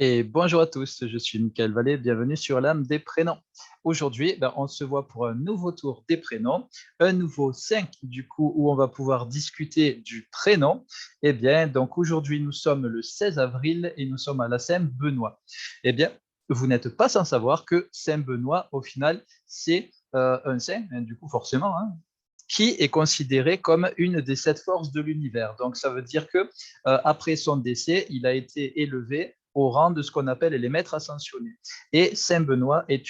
Et bonjour à tous, je suis Michael Vallée, bienvenue sur l'âme des prénoms. Aujourd'hui, on se voit pour un nouveau tour des prénoms, un nouveau 5 du coup où on va pouvoir discuter du prénom. Eh bien, donc aujourd'hui nous sommes le 16 avril et nous sommes à la Saint-Benoît. Eh bien, vous n'êtes pas sans savoir que Saint-Benoît, au final, c'est un saint, hein, du coup forcément, hein, qui est considéré comme une des 7 forces de l'univers. Donc, ça veut dire que après son décès, il a été élevé au rang de ce qu'on appelle les maîtres ascensionnés. Et Saint Benoît est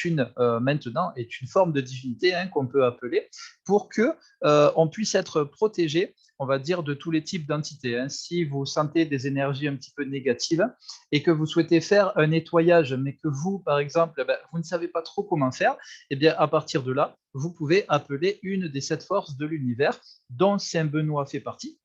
maintenant est une forme de divinité, hein, qu'on peut appeler pour que on puisse être protégé, on va dire, de tous les types d'entités, hein. Si vous sentez des énergies un petit peu négatives et que vous souhaitez faire un nettoyage, mais que vous, par exemple, vous ne savez pas trop comment faire, eh bien, à partir de là, vous pouvez appeler une des 7 forces de l'univers dont Saint Benoît fait partie.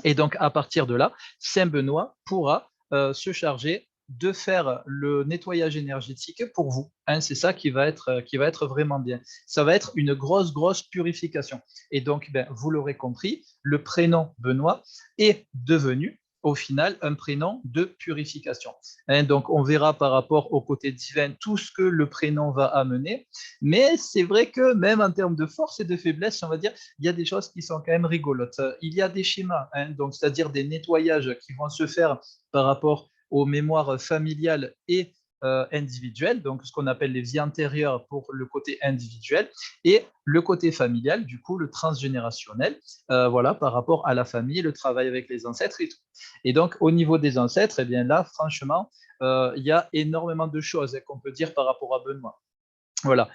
Et donc, à partir de là, Saint Benoît pourra se charger de faire le nettoyage énergétique pour vous, hein. C'est ça qui va être vraiment bien. Ça va être une grosse, grosse purification. Et donc, vous l'aurez compris, le prénom Benoît est devenu au final un prénom de purification, hein. Donc, on verra par rapport au côté divin tout ce que le prénom va amener. Mais c'est vrai que même en termes de force et de faiblesse, on va dire, il y a des choses qui sont quand même rigolotes. Il y a des schémas, hein, donc c'est-à-dire des nettoyages qui vont se faire par rapport aux mémoires familiales et individuelles, donc ce qu'on appelle les vies antérieures pour le côté individuel, et le côté familial, du coup le transgénérationnel, voilà, par rapport à la famille, le travail avec les ancêtres et tout. Et donc au niveau des ancêtres, eh bien là, franchement, il y a énormément de choses, hein, qu'on peut dire par rapport à Benoît. Voilà.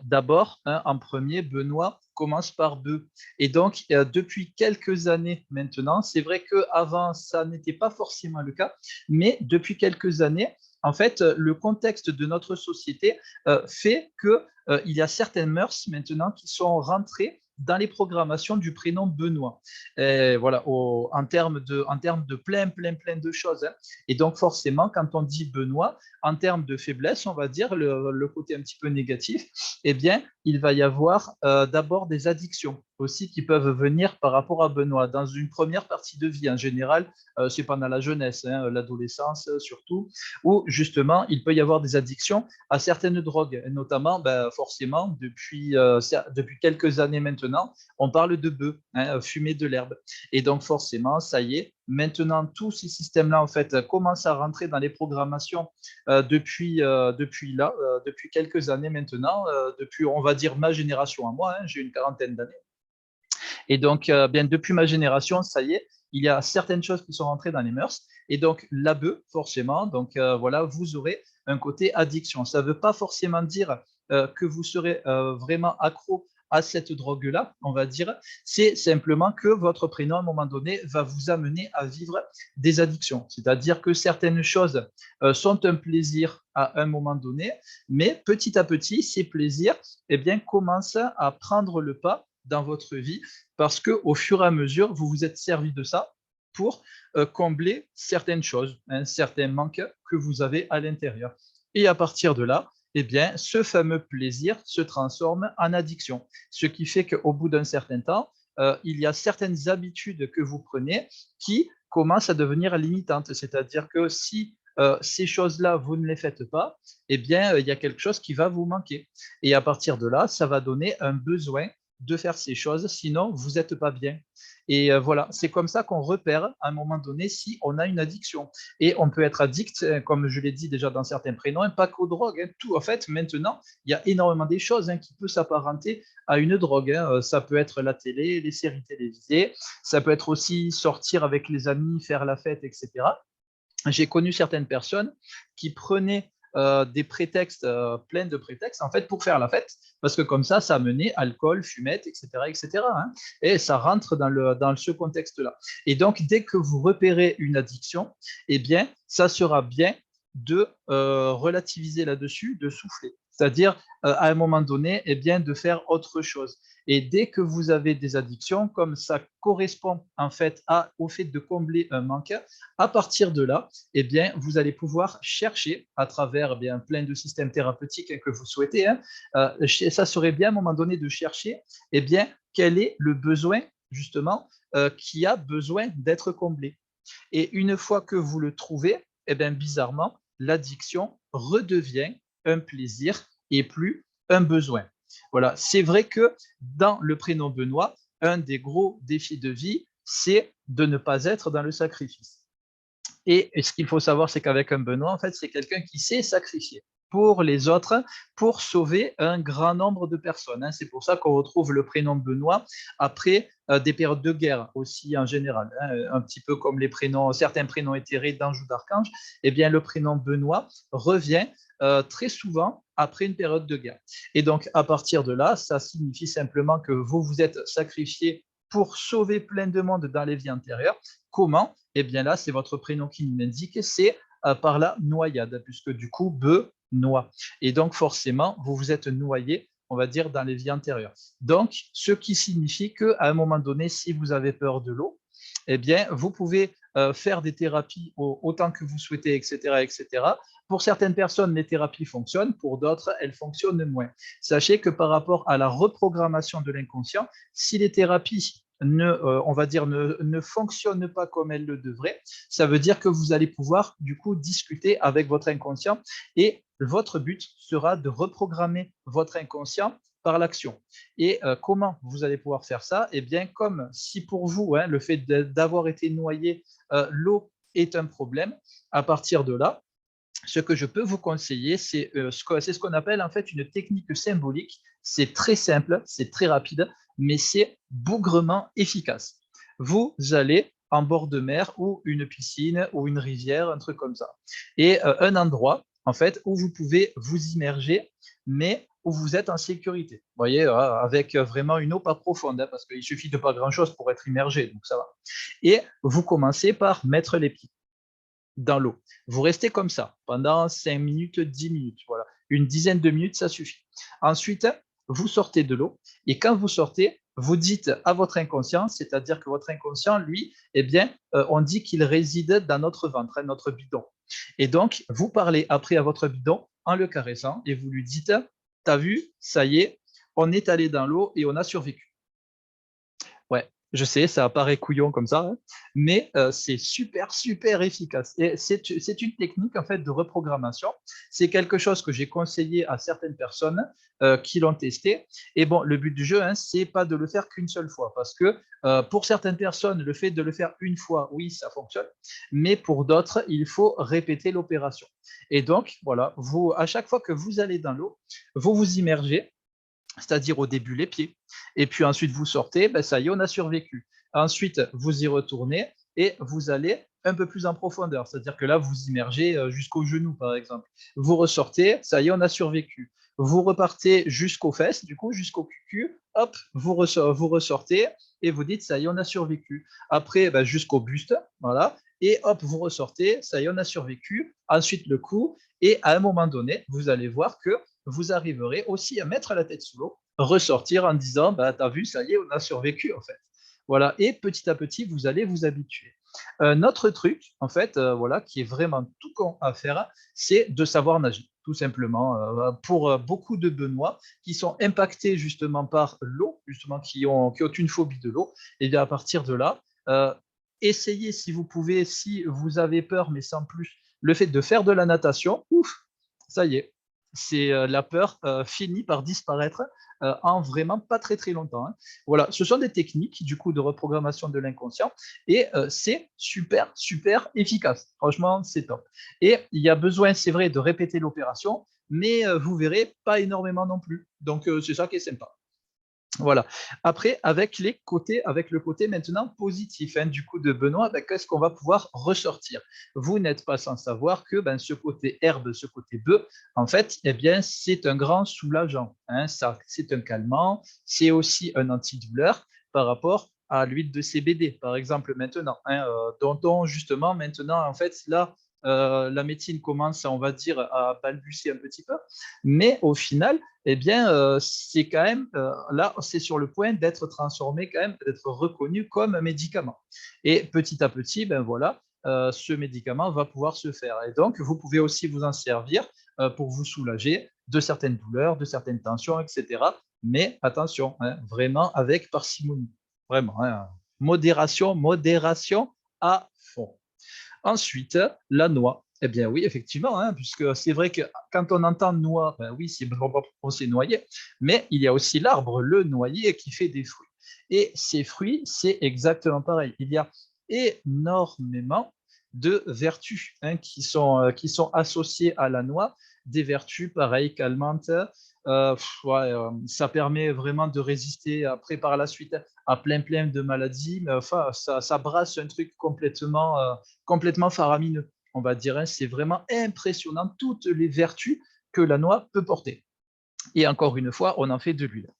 D'abord, hein, en premier, Benoît commence par Beu. Et donc, depuis quelques années maintenant, c'est vrai qu'avant, ça n'était pas forcément le cas, mais depuis quelques années, en fait, le contexte de notre société fait qu'il y a certaines mœurs maintenant qui sont rentrées dans les programmations du prénom Benoît. Et voilà, en termes de plein, plein, plein de choses, hein. Et donc, forcément, quand on dit Benoît, en termes de faiblesse, on va dire, le côté un petit peu négatif, eh bien, il va y avoir d'abord des addictions aussi qui peuvent venir par rapport à Benoît. Dans une première partie de vie, en général, c'est pendant la jeunesse, hein, l'adolescence surtout, où justement, il peut y avoir des addictions à certaines drogues, notamment, forcément, depuis quelques années maintenant, on parle de bœuf, hein, fumer de l'herbe. Et donc, forcément, ça y est, maintenant, tous ces systèmes-là, en fait, commencent à rentrer dans les programmations depuis quelques années maintenant, depuis, on va dire, ma génération à moi, hein, j'ai une quarantaine d'années. Et donc, bien, depuis ma génération, ça y est, il y a certaines choses qui sont rentrées dans les mœurs. Et donc, l'ABE, forcément, donc voilà, vous aurez un côté addiction. Ça ne veut pas forcément dire que vous serez vraiment accro à cette drogue-là, on va dire. C'est simplement que votre prénom, à un moment donné, va vous amener à vivre des addictions. C'est-à-dire que certaines choses sont un plaisir à un moment donné, mais petit à petit, ces plaisirs eh bien, commencent à prendre le pas dans votre vie parce que au fur et à mesure, vous vous êtes servi de ça pour combler certaines choses, hein, certains manques que vous avez à l'intérieur. Et à partir de là, eh bien, ce fameux plaisir se transforme en addiction. Ce qui fait qu'au bout d'un certain temps, il y a certaines habitudes que vous prenez qui commencent à devenir limitantes. C'est-à-dire que si ces choses-là, vous ne les faites pas, eh bien, il y a quelque chose qui va vous manquer. Et à partir de là, ça va donner un besoin de faire ces choses, sinon vous n'êtes pas bien. Et voilà, c'est comme ça qu'on repère à un moment donné si on a une addiction. Et on peut être addict, comme je l'ai dit déjà dans certains prénoms, pas qu'aux drogues, hein, tout. En fait, maintenant, il y a énormément des choses, hein, qui peuvent s'apparenter à une drogue, hein. Ça peut être la télé, les séries télévisées, ça peut être aussi sortir avec les amis, faire la fête, etc. J'ai connu certaines personnes qui prenaient des prétextes, plein de prétextes, en fait, pour faire la fête, parce que comme ça menait alcool, fumette, etc., etc., hein, et ça rentre dans ce contexte-là. Et donc, dès que vous repérez une addiction, eh bien, ça sera bien de relativiser là-dessus, de souffler. C'est-à-dire, à un moment donné, eh bien, de faire autre chose. Et dès que vous avez des addictions, comme ça correspond en fait au fait de combler un manque, à partir de là, eh bien, vous allez pouvoir chercher à travers bien, plein de systèmes thérapeutiques, hein, que vous souhaitez, hein, ça serait bien à un moment donné de chercher eh bien, quel est le besoin justement qui a besoin d'être comblé. Et une fois que vous le trouvez, eh bien, bizarrement, l'addiction redevient un plaisir et plus un besoin. Voilà, c'est vrai que dans le prénom Benoît, un des gros défis de vie, c'est de ne pas être dans le sacrifice. Et ce qu'il faut savoir, c'est qu'avec un Benoît, en fait, c'est quelqu'un qui s'est sacrifié pour les autres, pour sauver un grand nombre de personnes. C'est pour ça qu'on retrouve le prénom Benoît après des périodes de guerre aussi en général. Un petit peu comme les prénoms, certains prénoms éthérés d'ange ou d'archange, eh bien le prénom Benoît revient très souvent après une période de guerre. Et donc, à partir de là, ça signifie simplement que vous vous êtes sacrifié pour sauver plein de monde dans les vies antérieures. Comment? Eh bien là, c'est votre prénom qui nous l'indique, c'est par la noyade, puisque du coup, Benoît. Et donc, forcément, vous vous êtes noyé, on va dire, dans les vies antérieures. Donc, ce qui signifie qu'à un moment donné, si vous avez peur de l'eau, eh bien, vous pouvez faire des thérapies autant que vous souhaitez, etc., etc. Pour certaines personnes, les thérapies fonctionnent, pour d'autres, elles fonctionnent moins. Sachez que par rapport à la reprogrammation de l'inconscient, si les thérapies on va dire, ne fonctionnent pas comme elles le devraient, ça veut dire que vous allez pouvoir, du coup, discuter avec votre inconscient et votre but sera de reprogrammer votre inconscient par l'action. Et comment vous allez pouvoir faire ça? Eh bien, comme si pour vous, le fait d'avoir été noyé, l'eau est un problème, à partir de là, ce que je peux vous conseiller, c'est ce qu'on appelle en fait une technique symbolique. C'est très simple, c'est très rapide, mais c'est bougrement efficace. Vous allez en bord de mer ou une piscine ou une rivière, un truc comme ça. Et un endroit, en fait, où vous pouvez vous immerger, mais où vous êtes en sécurité. Vous voyez, avec vraiment une eau pas profonde, parce qu'il suffit de pas grand-chose pour être immergé, donc ça va. Et vous commencez par mettre les pieds dans l'eau. Vous restez comme ça pendant 5 minutes, 10 minutes. Voilà. Une dizaine de minutes, ça suffit. Ensuite, vous sortez de l'eau et quand vous sortez, vous dites à votre inconscient, c'est-à-dire que votre inconscient, lui, eh bien, on dit qu'il réside dans notre ventre, notre bidon. Et donc, vous parlez après à votre bidon en le caressant et vous lui dites, t'as vu, ça y est, on est allé dans l'eau et on a survécu. Ouais, je sais, ça paraît couillon comme ça, mais c'est super, super efficace. Et c'est une technique en fait de reprogrammation. C'est quelque chose que j'ai conseillé à certaines personnes qui l'ont testé. Et bon, le but du jeu, c'est pas de le faire qu'une seule fois, parce que pour certaines personnes, le fait de le faire une fois, oui, ça fonctionne, mais pour d'autres, il faut répéter l'opération. Et donc, voilà, vous, à chaque fois que vous allez dans l'eau, vous vous immergez, c'est-à-dire au début les pieds. Et puis ensuite vous sortez, ben ça y est, on a survécu. Ensuite, vous y retournez et vous allez un peu plus en profondeur, c'est-à-dire que là, vous immergez jusqu'aux genoux, par exemple. Vous ressortez, ça y est, on a survécu. Vous repartez jusqu'aux fesses, du coup, jusqu'au cul, hop, vous ressortez et vous dites, ça y est, on a survécu. Après, ben, jusqu'au buste, voilà, et hop, vous ressortez, ça y est, on a survécu. Ensuite, le cou, et à un moment donné, vous allez voir que vous arriverez aussi à mettre la tête sous l'eau, ressortir en disant, bah, t'as vu, ça y est, on a survécu en fait. Voilà, et petit à petit, vous allez vous habituer. Notre truc, en fait, voilà, qui est vraiment tout con à faire, c'est de savoir nager, tout simplement. Pour beaucoup de Benoît qui sont impactés justement par l'eau, justement qui ont une phobie de l'eau, et bien à partir de là, essayez si vous pouvez, si vous avez peur, mais sans plus, le fait de faire de la natation, ouf, ça y est, c'est la peur finit par disparaître en vraiment pas très très longtemps. Voilà, ce sont des techniques du coup de reprogrammation de l'inconscient et c'est super super efficace. Franchement, c'est top. Et il y a besoin, c'est vrai, de répéter l'opération, mais vous verrez pas énormément non plus. Donc c'est ça qui est sympa. Voilà. Après, avec le côté maintenant positif du coup de Benoît, ben, qu'est-ce qu'on va pouvoir ressortir? Vous n'êtes pas sans savoir que ben, ce côté herbe, ce côté bœuf, en fait, eh bien, c'est un grand soulageant. Ça, c'est un calmant, c'est aussi un antidouleur par rapport à l'huile de CBD, par exemple, maintenant, dont on, justement, maintenant, en fait, là, la médecine commence, on va dire, à balbutier un petit peu, mais au final, eh bien, c'est quand même, là, c'est sur le point d'être transformé quand même, d'être reconnu comme un médicament. Et petit à petit, ben voilà, ce médicament va pouvoir se faire. Et donc, vous pouvez aussi vous en servir pour vous soulager de certaines douleurs, de certaines tensions, etc. Mais attention, vraiment avec parcimonie. Vraiment, modération, modération à fond. Ensuite, la noix. Eh bien oui, effectivement, hein, puisque c'est vrai que quand on entend noix, ben oui, on s'est noyé, mais il y a aussi l'arbre, le noyer, qui fait des fruits. Et ces fruits, c'est exactement pareil. Il y a énormément de vertus hein, qui sont associées à la noix, des vertus pareilles calmantes. Ouais, ça permet vraiment de résister après par la suite à plein de maladies, mais enfin, ça brasse un truc complètement faramineux on va dire. Hein, c'est vraiment impressionnant toutes les vertus que la noix peut porter. Et encore une fois, on en fait de l'huile.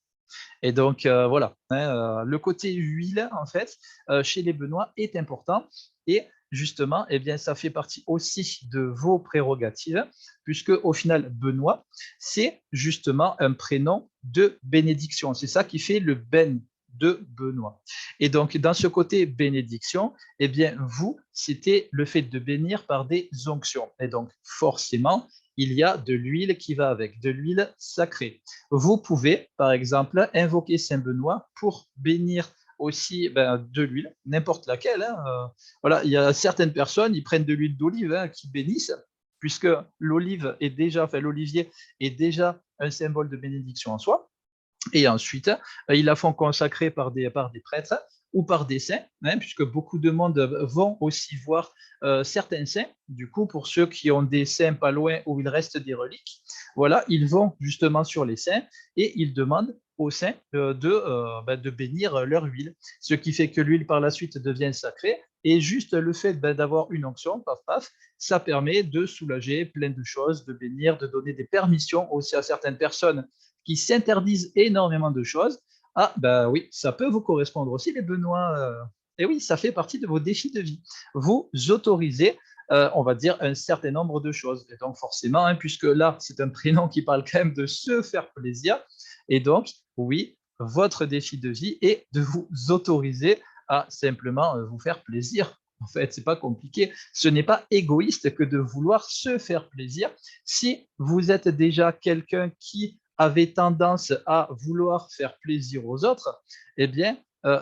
Et donc, voilà, hein, le côté huile, en fait, chez les Benoît est important. Et justement, eh bien, ça fait partie aussi de vos prérogatives, puisque au final, Benoît, c'est justement un prénom de bénédiction. C'est ça qui fait le Ben de Benoît. Et donc, dans ce côté bénédiction, eh bien, vous, c'était le fait de bénir par des onctions. Et donc, forcément, il y a de l'huile qui va avec, de l'huile sacrée. Vous pouvez, par exemple, invoquer Saint Benoît pour bénir aussi de l'huile, n'importe laquelle. Hein. Voilà, il y a certaines personnes, ils prennent de l'huile d'olive hein, qui bénissent, puisque l'olive est déjà, enfin l'olivier est déjà un symbole de bénédiction en soi. Et ensuite, ils la font consacrer par des prêtres ou par des saints, hein, puisque beaucoup de monde vont aussi voir certains saints. Du coup, pour ceux qui ont des saints pas loin où il reste des reliques, voilà, ils vont justement sur les saints et ils demandent aux saints de bénir leur huile, ce qui fait que l'huile par la suite devient sacrée. Et juste le fait d'avoir une onction, paf paf, ça permet de soulager plein de choses, de bénir, de donner des permissions aussi à certaines personnes qui s'interdisent énormément de choses. Ah, ben oui, ça peut vous correspondre aussi, les Benoît. Et oui, ça fait partie de vos défis de vie. Vous autorisez, on va dire, un certain nombre de choses. Et donc, forcément, hein, puisque là, c'est un prénom qui parle quand même de se faire plaisir. Et donc, oui, votre défi de vie est de vous autoriser à simplement vous faire plaisir. En fait, c'est pas compliqué. Ce n'est pas égoïste que de vouloir se faire plaisir. Si vous êtes déjà quelqu'un qui avait tendance à vouloir faire plaisir aux autres, eh bien,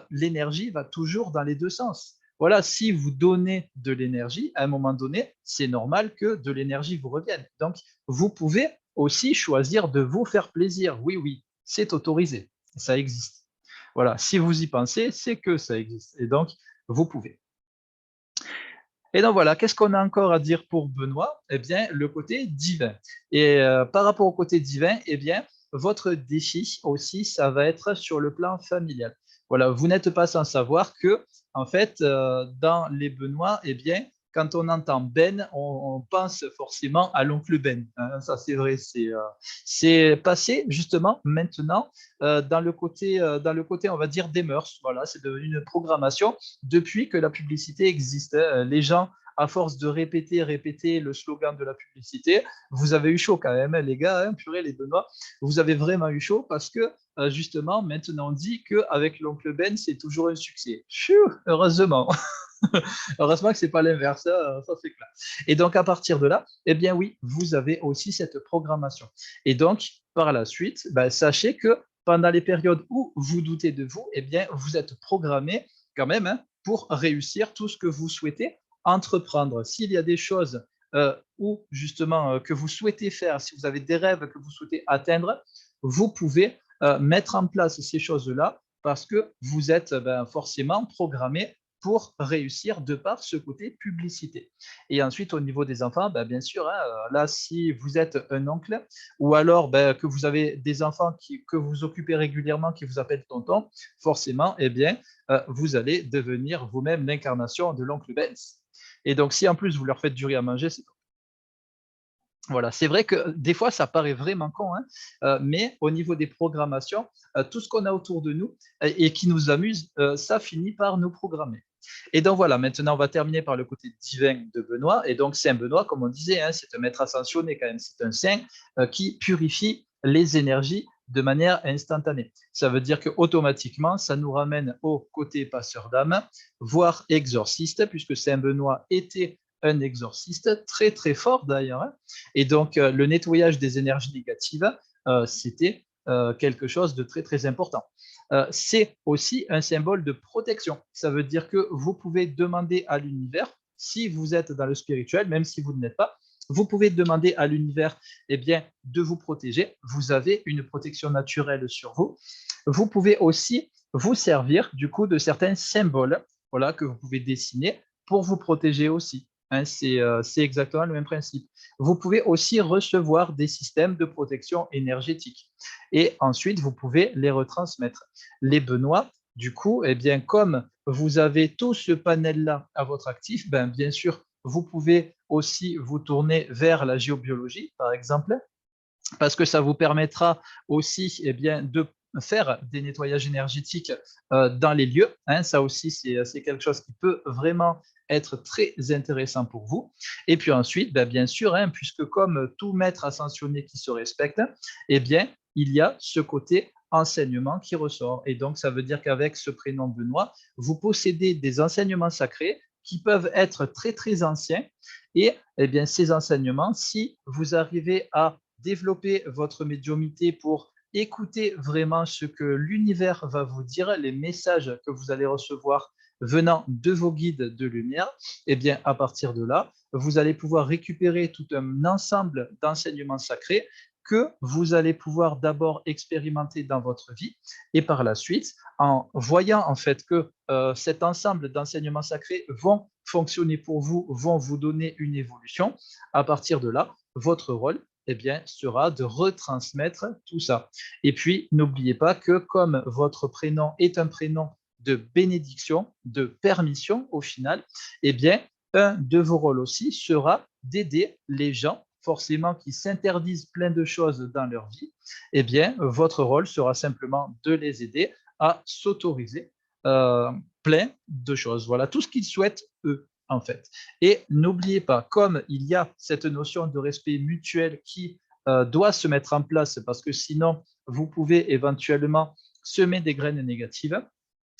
l'énergie va toujours dans les deux sens. Voilà, si vous donnez de l'énergie, à un moment donné, c'est normal que de l'énergie vous revienne. Donc, vous pouvez aussi choisir de vous faire plaisir. Oui, oui, c'est autorisé, ça existe. Voilà, si vous y pensez, c'est que ça existe. Et donc, vous pouvez. Et donc voilà, qu'est-ce qu'on a encore à dire pour Benoît? Eh bien, le côté divin. Et par rapport au côté divin, eh bien, votre défi aussi, ça va être sur le plan familial. Voilà, vous n'êtes pas sans savoir que, en fait, dans les Benoît, eh bien, quand on entend Ben, on pense forcément à l'oncle Ben. Hein, ça, c'est vrai. C'est passé justement maintenant dans le côté, on va dire, des mœurs. Voilà, c'est devenu une programmation depuis que la publicité existe. Hein. Les gens, à force de répéter le slogan de la publicité, vous avez eu chaud quand même, hein, les gars, hein, purée, les Benoît, vous avez vraiment eu chaud parce que justement, maintenant on dit qu'avec l'oncle Ben, c'est toujours un succès. Chou, heureusement. Heureusement que c'est pas l'inverse, ça c'est clair. Et donc à partir de là, eh bien oui, vous avez aussi cette programmation. Et donc par la suite, ben, sachez que pendant les périodes où vous doutez de vous, eh bien vous êtes programmé quand même hein, pour réussir tout ce que vous souhaitez entreprendre. S'il y a des choses où justement que vous souhaitez faire, si vous avez des rêves que vous souhaitez atteindre, vous pouvez mettre en place ces choses-là parce que vous êtes ben, forcément programmé pour réussir de par ce côté publicité. Et ensuite, au niveau des enfants, ben, bien sûr, hein, là, si vous êtes un oncle ou alors ben, que vous avez des enfants que vous occupez régulièrement, qui vous appellent tonton, forcément, eh bien, vous allez devenir vous-même l'incarnation de l'oncle Benz. Et donc, si en plus vous leur faites du riz à manger, c'est voilà, c'est vrai que des fois, ça paraît vraiment con, hein, mais au niveau des programmations, tout ce qu'on a autour de nous et qui nous amuse, ça finit par nous programmer. Et donc voilà, maintenant on va terminer par le côté divin de Benoît. Et donc Saint Benoît, comme on disait, hein, c'est un maître ascensionné quand même, c'est un saint qui purifie les énergies de manière instantanée. Ça veut dire que automatiquement, ça nous ramène au côté passeur d'âme, voire exorciste, puisque Saint Benoît était un exorciste très très fort d'ailleurs. Hein. Et donc le nettoyage des énergies négatives, c'était quelque chose de très très important. C'est aussi un symbole de protection. Ça veut dire que vous pouvez demander à l'univers si vous êtes dans le spirituel, même si vous ne l'êtes pas, vous pouvez demander à l'univers de vous protéger. Vous avez une protection naturelle sur vous. Vous pouvez aussi vous servir du coup de certains symboles voilà, que vous pouvez dessiner pour vous protéger aussi. Hein, c'est exactement le même principe. Vous pouvez aussi recevoir des systèmes de protection énergétique et ensuite vous pouvez les retransmettre. Les Benoît, du coup, comme vous avez tout ce panel-là à votre actif, bien sûr, vous pouvez aussi vous tourner vers la géobiologie, par exemple, parce que ça vous permettra aussi de faire des nettoyages énergétiques dans les lieux. Hein, ça aussi, c'est quelque chose qui peut vraiment être très intéressant pour vous. Et puis ensuite, bien sûr, hein, puisque comme tout maître ascensionné qui se respecte, il y a ce côté enseignement qui ressort. Et donc, ça veut dire qu'avec ce prénom Benoît, vous possédez des enseignements sacrés qui peuvent être très, très anciens. Et ces enseignements, si vous arrivez à développer votre médiumnité pour écouter vraiment ce que l'univers va vous dire, les messages que vous allez recevoir venant de vos guides de lumière, à partir de là, vous allez pouvoir récupérer tout un ensemble d'enseignements sacrés que vous allez pouvoir d'abord expérimenter dans votre vie et par la suite, en voyant en fait que cet ensemble d'enseignements sacrés vont fonctionner pour vous, vont vous donner une évolution, à partir de là, votre rôle sera de retransmettre tout ça. Et puis, n'oubliez pas que comme votre prénom est un prénom de bénédiction, de permission au final, un de vos rôles aussi sera d'aider les gens forcément qui s'interdisent plein de choses dans leur vie, votre rôle sera simplement de les aider à s'autoriser plein de choses. Voilà, tout ce qu'ils souhaitent, eux, en fait. Et n'oubliez pas, comme il y a cette notion de respect mutuel qui doit se mettre en place, parce que sinon, vous pouvez éventuellement semer des graines négatives,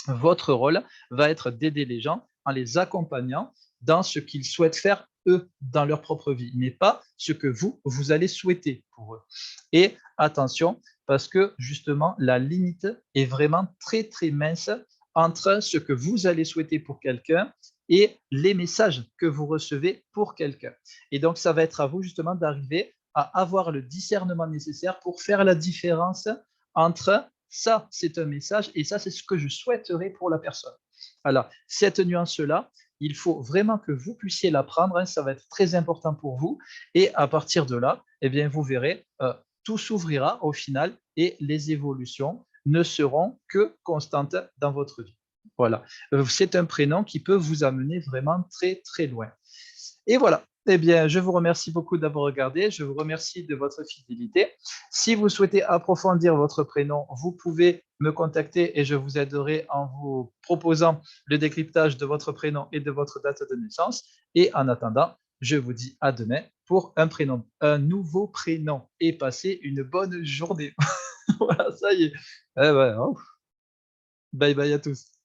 votre rôle va être d'aider les gens en les accompagnant dans ce qu'ils souhaitent faire eux dans leur propre vie, mais pas ce que vous allez souhaiter pour eux. Et attention, parce que justement, la limite est vraiment très, très mince entre ce que vous allez souhaiter pour quelqu'un et les messages que vous recevez pour quelqu'un. Et donc, ça va être à vous justement d'arriver à avoir le discernement nécessaire pour faire la différence entre ça, c'est un message et ça, c'est ce que je souhaiterais pour la personne. Alors, cette nuance-là, il faut vraiment que vous puissiez l'apprendre, hein, ça va être très important pour vous. Et à partir de là, vous verrez, tout s'ouvrira au final et les évolutions ne seront que constantes dans votre vie. Voilà, c'est un prénom qui peut vous amener vraiment très, très loin. Et voilà, je vous remercie beaucoup d'avoir regardé. Je vous remercie de votre fidélité. Si vous souhaitez approfondir votre prénom, vous pouvez me contacter et je vous aiderai en vous proposant le décryptage de votre prénom et de votre date de naissance. Et en attendant, je vous dis à demain pour un nouveau prénom et passez une bonne journée. Voilà, ça y est. Bye bye à tous.